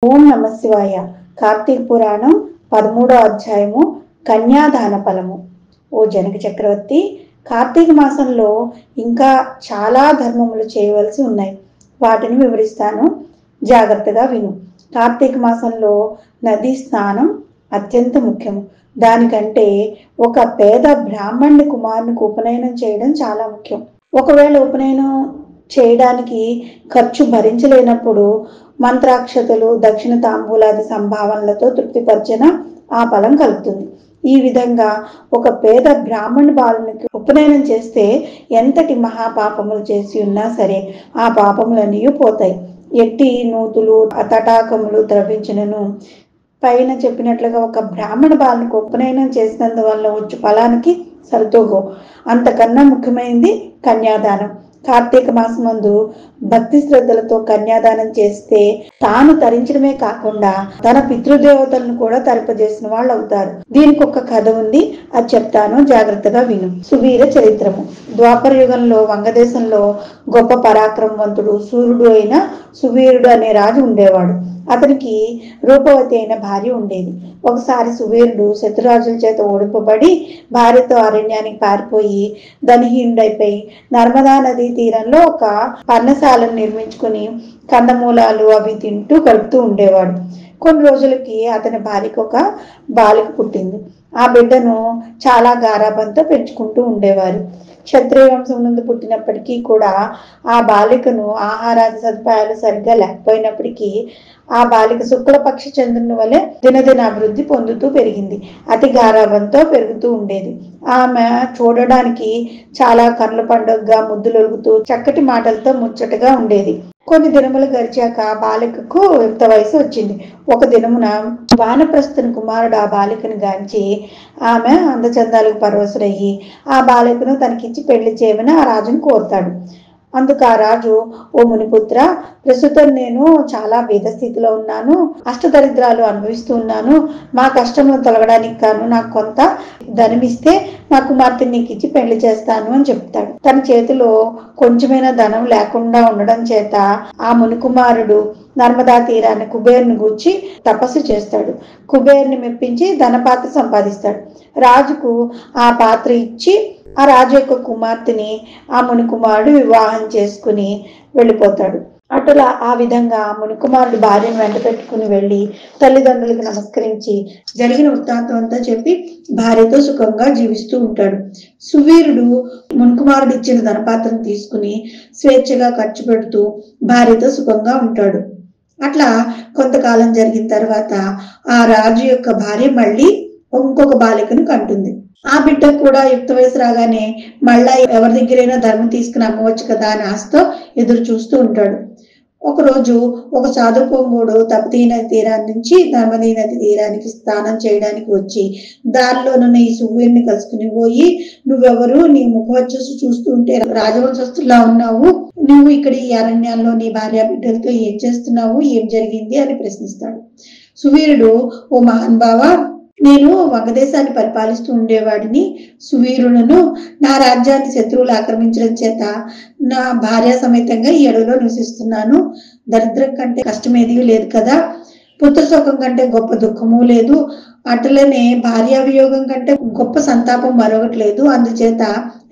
ఓం నమ శివాయ. కార్తీక పురాణం 13వ అధ్యాయము కన్యాదాన ఫలము. ఓ జనక చక్రవర్తి, కార్తీక మాసంలో ఇంకా చాలా ధర్మములు చేయవలసి ఉన్నాయి. వాటిని వివరిస్తాను, జాగ్రత్తగా విను. కార్తీక మాసంలో నదీ స్నానం అత్యంత ముఖ్యము. దానికంటే ఒక పేద బ్రాహ్మణుని కుమారునికి ఉపనయనం చేయడం చాలా ముఖ్యం. ఒకవేళ ఉపనయనం చేయడానికి ఖర్చు భరించలేనప్పుడు మంత్రాక్షతలు, దక్షిణ తాంబూలాది సంభావనలతో తృప్తిపరిచిన ఆ ఫలం కలుగుతుంది. ఈ విధంగా ఒక పేద బ్రాహ్మణ బాలునికి ఉపనయనం చేస్తే ఎంతటి మహాపాపములు చేసి ఉన్నా సరే ఆ పాపములన్నీ పోతాయి. ఎట్టి నూతులు తటాకములు ద్రవించినను పైన చెప్పినట్లుగా ఒక బ్రాహ్మణ బాలునికి ఉపనయనం చేసినందువల్ల వచ్చు ఫలానికి సరితూగో. అంతకన్నా ముఖ్యమైనది కన్యాదానం. కార్తీక మాసమందు భక్తి శ్రద్ధలతో కన్యాదానం చేస్తే తాను తరించడమే కాకుండా తన పితృదేవతలను కూడా తరింపజేసిన వాళ్ళు అవుతారు. దీనికి ఒక కథ ఉంది, అది చెప్తాను, జాగ్రత్తగా విను. సువీర చరిత్రము. ద్వాపర యుగంలో వంగదేశంలో గొప్ప పరాక్రమవంతుడు సూర్యుడు అయిన సువీరుడు అనే రాజు ఉండేవాడు. అతనికి రూపవతి అయిన భార్య ఉండేది. ఒకసారి సువీరుడు శత్రురాజుల చేత ఓడింపబడి భార్యతో అరణ్యానికి పారిపోయి ధనహీనుడైపోయి నర్మదా నదీ తీరంలో ఒక పర్ణశాలను నిర్మించుకుని కందమూలాలు అవి తింటూ గడుపుతూ ఉండేవాడు. కొన్ని రోజులకి అతని భార్యకు ఒక బాలిక పుట్టింది. ఆ బిడ్డను చాలా గారాబంతో పెంచుకుంటూ ఉండేవారు. క్షత్రియ వంశం నుండి పుట్టినప్పటికీ కూడా ఆ బాలికను ఆహారాది సదుపాయాలు సరిగ్గా లేకపోయినప్పటికీ ఆ బాలిక శుక్లపక్ష చంద్రుని వలె దినదిన అభివృద్ధి పొందుతూ పెరిగింది. అతి గారాబంతో పెరుగుతూ ఉండేది. ఆమె చూడడానికి చాలా కనుల పండుగగా ముద్దులొలుగుతూ చక్కటి మాటలతో ముచ్చటగా ఉండేది. కొన్ని దినములు గడిచాక బాలికకు యుక్త వయసు వచ్చింది. ఒక దినమున వానప్రస్థుని కుమారుడు ఆ బాలికను గాంచి ఆమె అందచందాలకు పరవశుడయ్యి ఆ బాలికను తనకిచ్చి పెళ్లి చేయమని ఆ రాజును కోరుతాడు. అందుకు ఆ రాజు, ఓ మునిపుత్ర, ప్రస్తుతం నేను చాలా బీద స్థితిలో ఉన్నాను, అష్టదరిద్రాలు అనుభవిస్తూ ఉన్నాను. మా కష్టములను తొలగడానికి కాను నాకు కొంత ధనమిస్తే నా కుమార్తెని నీకు ఇచ్చి పెళ్లి చేస్తాను అని చెప్తాడు. తన చేతిలో కొంచెమైనా ధనం లేకుండా ఉండడం చేత ఆ మునికుమారుడు నర్మదా తీరాన్ని కుబేరుని గూర్చి తపస్సు చేస్తాడు. కుబేరుని మెప్పించి ధనపాత్ర సంపాదిస్తాడు. రాజుకు ఆ పాత్ర ఇచ్చి ఆ రాజు యొక్క కుమార్తెని ఆ మునికుమారుడు వివాహం చేసుకుని వెళ్ళిపోతాడు. అటులా ఆ విధంగా మునికుమారుడు భార్యను వెంట పెట్టుకుని వెళ్ళి తల్లిదండ్రులకు నమస్కరించి జరిగిన వృత్తాంతం అంతా చెప్పి భార్యతో సుఖంగా జీవిస్తూ ఉంటాడు. సువీరుడు మునికుమారుడు ఇచ్చిన ధనపాత్రను తీసుకుని స్వేచ్ఛగా ఖర్చు పెడుతూ భార్యతో సుఖంగా ఉంటాడు. అట్లా కొంతకాలం జరిగిన తర్వాత ఆ రాజు యొక్క భార్య మళ్ళీ ఇంకొక బాలికను కంటుంది. ఆ బిడ్డ కూడా యుక్త వయసు రాగానే మళ్ళా ఎవరి దగ్గరైనా ధర్మం తీసుకుని అమ్మవచ్చు కదా అని ఆశతో ఎదురు చూస్తూ ఉంటాడు. ఒకరోజు ఒక సాధు పొంగుడు తపతీ నది తీరాన్ని నుంచి నర్మదీ నది తీరానికి స్నానం చేయడానికి వచ్చి దారిలోనున్న ఈ సువీరుని కలుసుకుని పోయి, నువ్వెవరు, నీ ముఖవచ్చసు చూస్తూ ఉంటే రాజవంశస్తులా ఉన్నావు, నువ్వు ఇక్కడ ఈ అరణ్యాల్లో నీ భార్య బిడ్డలతో ఏం చేస్తున్నావు, ఏం జరిగింది అని ప్రశ్నిస్తాడు. సువీరుడు, ఓ మహానుభావ, నేను వంగదేశాన్ని పరిపాలిస్తూ ఉండేవాడిని. సువీరులను నా రాజ్యాన్ని శత్రువులు ఆక్రమించడం చేత నా భార్య సమేతంగా ఈ అడవిలో నివసిస్తున్నాను. దరిద్రం కంటే కష్టమేదీ లేదు కదా, పుత్ర శోకం కంటే గొప్ప దుఃఖము లేదు, అటులనే భార్యా వియోగం కంటే గొప్ప సంతాపం మరొకటి లేదు. అందుచేత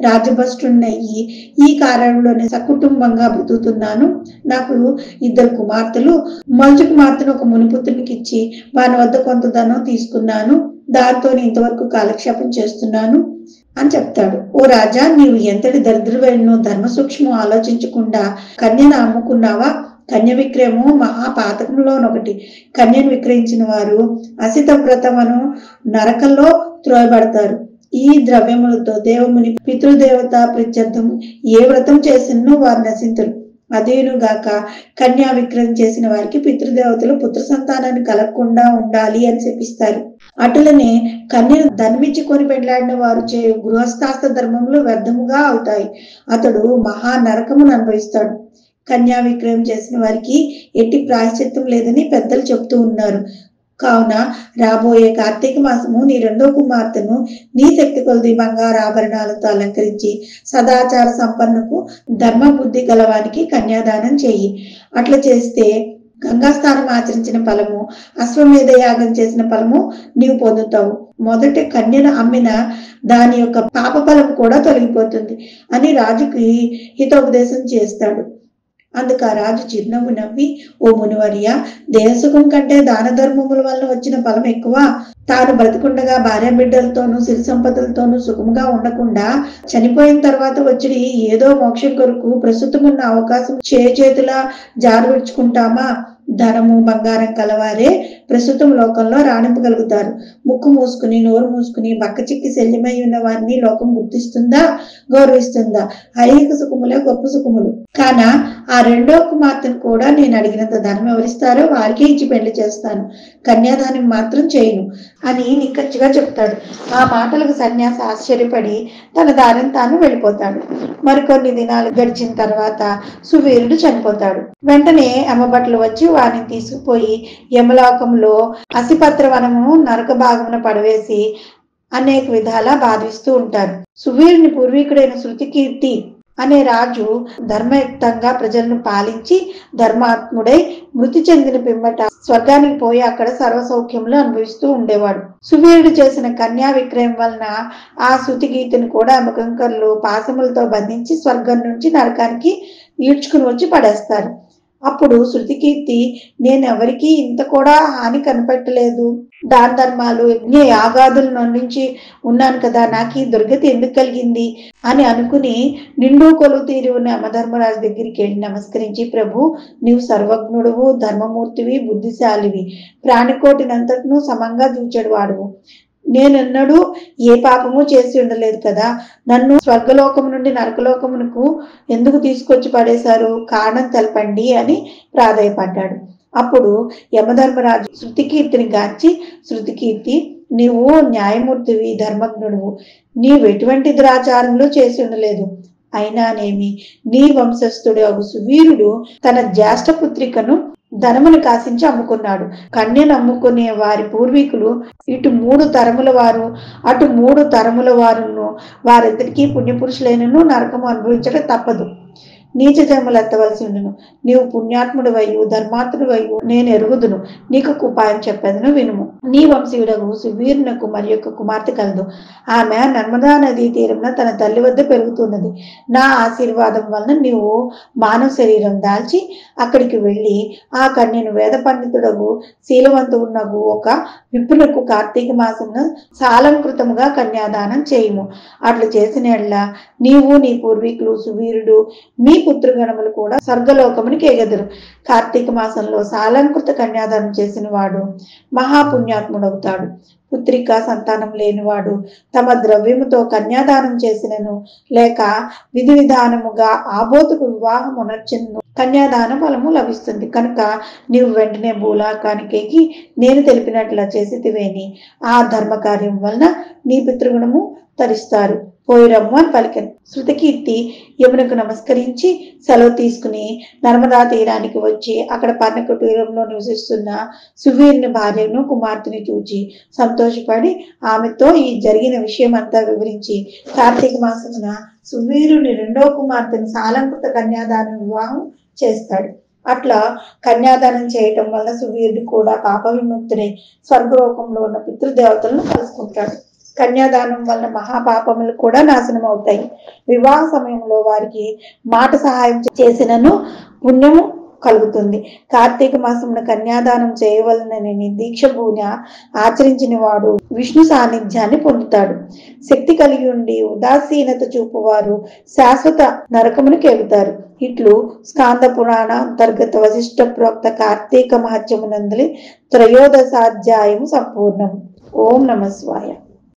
రాజభ్రష్టున్నయ్యి ఈ కారణంలోనే సకుటుంబంగా బ్రతుకుతున్నాను. నాకు 2 కుమార్తెలు. మొదటి కుమార్తెను ఒక మునిపుత్రునికి ఇచ్చి వాని వద్ద కొంత ధనం తీసుకున్నాను. దాంతో ఇంతవరకు కాలక్షేపం చేస్తున్నాను అని చెప్తాడు. ఓ రాజా, నీవు ఎంతటి దరిద్రవేణో ధర్మ సూక్ష్మం ఆలోచించకుండా కన్యను అమ్ముకున్నావా? కన్య విక్రయము మహాపాతకంలోనొకటి. కన్యను విక్రయించిన వారు అసిత వ్రతమును నరకంలో త్రోయబడతారు. ఈ ద్రవ్యములతో దేవుని పితృదేవత ప్రీత్యర్థం ఏ వ్రతం చేసినో వారు నశించరు. అదేనుగాక కన్యా విక్రయం చేసిన వారికి పితృదేవతలు పుత్ర సంతానాన్ని కలగకుండా ఉండాలి అని శపిస్తారు. అటులనే కన్యను ధనమిచ్చి కొని పెళ్లాడిన వారు చేయు గృహస్థాస్త్ర ధర్మములు వ్యర్థముగా అవుతాయి. అతడు మహా నరకమును అనుభవిస్తాడు. కన్యా విక్రయం చేసిన వారికి ఎట్టి ప్రాయశ్చిత్తం లేదని పెద్దలు చెప్తూ ఉన్నారు. కావున రాబోయే కార్తీక మాసము నీ 2వ కుమార్తెను నీ శక్తి కొలది బంగారు ఆభరణాలతో అలంకరించి సదాచార సంపన్నకు ధర్మ బుద్ధి గలవానికి కన్యాదానం చెయ్యి. అట్లా చేస్తే గంగాస్నానం ఆచరించిన ఫలము, అశ్వమేధ యాగం చేసిన ఫలము నీవు పొందుతావు. మొదటి కన్యను అమ్మిన దాని యొక్క పాప ఫలం కూడా తొలగిపోతుంది అని రాజుకి హితోపదేశం చేస్తాడు. అందుకు ఆ రాజు చిరునవ్వు నవ్వి, ఓ మునివర్య, దేహసుఖం కంటే దాన ధర్మముల వల్ల వచ్చిన ఫలం ఎక్కువ. తాను బ్రతికుండగా భార్య బిడ్డలతోనూ సిరి సంపదలతోనూ సుఖంగా ఉండకుండా చనిపోయిన తర్వాత వచ్చి ఏదో మోక్షం కొరకు ప్రస్తుతం ఉన్న అవకాశం చేతులా జారు విడుచుకుంటామా? ధనము బంగారం కలవారే ప్రస్తుతం లోకంలో రాణింపగలుగుతారు. ముక్కు మూసుకుని నోరు మూసుకుని బక్క చిక్కి శల్యమై ఉన్న వారిని లోకం గుర్తిస్తుందా, గౌరవిస్తుందా? ఐహిక సుఖములే గొప్ప సుఖములు. కాన ఆ రెండో కుమార్తెను కూడా నేను అడిగినంత ధనం ఎవరిస్తారో వారికే ఇచ్చి పెళ్లి చేస్తాను, కన్యాదానం మాత్రం చేయను అని నిక్కచ్చిగా చెప్తాడు. ఆ మాటలకు సన్యాసి ఆశ్చర్యపడి తన దారిని తాను వెళ్ళిపోతాడు. మరికొన్ని దినాలు గడిచిన తర్వాత సువీరుడు చనిపోతాడు. వెంటనే యమభటులు వచ్చి వారిని తీసుకుపోయి యమలోకంలో అసిపత్ర వనము నరక భాగమున పడవేసి అనేక విధాలా బాధిస్తూ ఉంటారు. సువీరుని పూర్వీకుడైన శృతికీర్తి అనే రాజు ధర్మయుక్తంగా ప్రజలను పాలించి ధర్మాత్ముడై మృతి చెందిన పిమ్మట స్వర్గానికి పోయి అక్కడ సర్వసౌఖ్యములు అనుభవిస్తూ ఉండేవాడు. సువీరుడు చేసిన కన్యా విక్రయం వలన ఆ శృతిగీతను కూడా అమకంకర్లు పాశములతో బంధించి స్వర్గం నుంచి నరకానికి ఈడ్చుకుని వచ్చి పడేస్తారు. అప్పుడు శృతికీర్తి, నేను ఎవరికి ఇంత కూడా హాని కనిపెట్టలేదు, దాన ధర్మాలు యజ్ఞ యాగాదులను అందించి ఉన్నాను కదా, నాకు ఈ దుర్గతి ఎందుకు కలిగింది అని అనుకుని నిండు కొలువు తీరి ఉన్న యమధర్మరాజు దగ్గరికి వెళ్ళి నమస్కరించి, ప్రభు, నీవు సర్వజ్ఞుడువు, ధర్మమూర్తివి, బుద్ధిశాలివి, ప్రాణికోటినంతటిను సమంగా చూచెడు వాడువు. నేనెన్నడూ ఏ పాపము చేసి ఉండలేదు కదా, నన్ను స్వర్గలోకము నుండి నరకలోకమునకు ఎందుకు తీసుకొచ్చి పడేశారు, కారణం తెలపండి అని ప్రాధేయపడ్డాడు. అప్పుడు యమధర్మరాజు శృతికీర్తిని గార్చి, శృతికీర్తి, నీవు న్యాయమూర్తివి, ధర్మజ్ఞుడువు, నీవు ఎటువంటి దురాచారములు చేసి ఉండలేదు. అయినానేమి నీ వంశస్థుడు సువీరుడు తన జ్యేష్ఠ పుత్రికను ధనమును కాసించి అమ్ముకున్నాడు. కన్యను అమ్ముకునే వారి పూర్వీకులు ఇటు 3 తరముల వారు అటు 3 తరముల వారును వారిద్దరికీ పుణ్యపురుషులైనను నరకము అనుభవించడం తప్పదు, నీచ జన్మలు ఎత్తవలసి ఉండును. నీవు పుణ్యాత్ముడు వయ్యు ధర్మాత్ముడు వయ్యు నేను ఎరుగుదును, నీకు ఉపాయం చెప్పేదను వినుము. నీ వంశీయుడగు సువీరునకు మరి యొక్క కుమార్తె కలదు. ఆమె నర్మదా నదీ తీరమున తన తల్లి వద్ద పెరుగుతున్నది. నా ఆశీర్వాదం వలన నీవు మానవ శరీరం దాల్చి అక్కడికి వెళ్ళి ఆ కన్యను వేద పండితుడగు శీలవంతునగు ఒక విప్పునకు కార్తీక మాసమున సాలంకృతముగా కన్యాదానం చేయుము. అట్లు చేసిన ఎడల నీవు నీ పూర్వీకులు సువీరుడు మీ పుత్రగణములు కూడా స్వర్గలోకమునికి ఎగదురు. కార్తీక మాసంలో సాలంకృత కన్యాదానం చేసిన వాడు మహాపుణ్యాత్ముడవుతాడు. పుత్రిక సంతానం లేనివాడు తమ ద్రవ్యముతో కన్యాదానం చేసినను లేక విధి విధానముగా ఆబోతుకు వివాహం ఉనర్చినను కన్యాదాన ఫలము లభిస్తుంది. కనుక నీవు వెంటనే భూలోకానికి నేను తెలిపినట్లా చేసితివేని ఆ ధర్మ కార్యం వలన నీ పితృగుణము తరిస్తారు, పోయిరమ్ము అని పలికెను. శృతికీర్తి యమునకు నమస్కరించి సెలవు తీసుకుని నర్మదా తీరానికి వచ్చి అక్కడ పర్ణకుటీరంలో నివసిస్తున్న సువీరుని భార్యను కుమార్తెని చూచి సంతోషపడి ఆమెతో ఈ జరిగిన విషయం అంతా వివరించి కార్తీక మాసమున సువీరుని 2వ కుమార్తెను సాలంకృత కన్యాదాన వివాహం చేస్తాడు. అట్లా కన్యాదానం చేయటం వల్ల సువీరుడు కూడా పాప విముక్తుడై స్వర్గలోకంలో ఉన్న పితృదేవతలను కలుసుకుంటాడు. కన్యాదానం వలన మహాపాపములు కూడా నాశనం అవుతాయి. వివాహ సమయంలో వారికి మాట సహాయం చేసినను పుణ్యము కలుగుతుంది. కార్తీక మాసమున కన్యాదానం చేయవలనని దీక్ష పూజ ఆచరించిన వాడు విష్ణు సాన్నిధ్యాన్ని పొందుతాడు. శక్తి కలిగి ఉండి ఉదాసీనత చూపువారు శాశ్వత నరకమునికి ఎగుతారు. ఇట్లు స్కాంద పురాణ అంతర్గత వశిష్ఠ ప్రోక్త కార్తీక మహత్యమునందలి 13వ అధ్యాయము సంపూర్ణం. ఓం నమః శివాయ.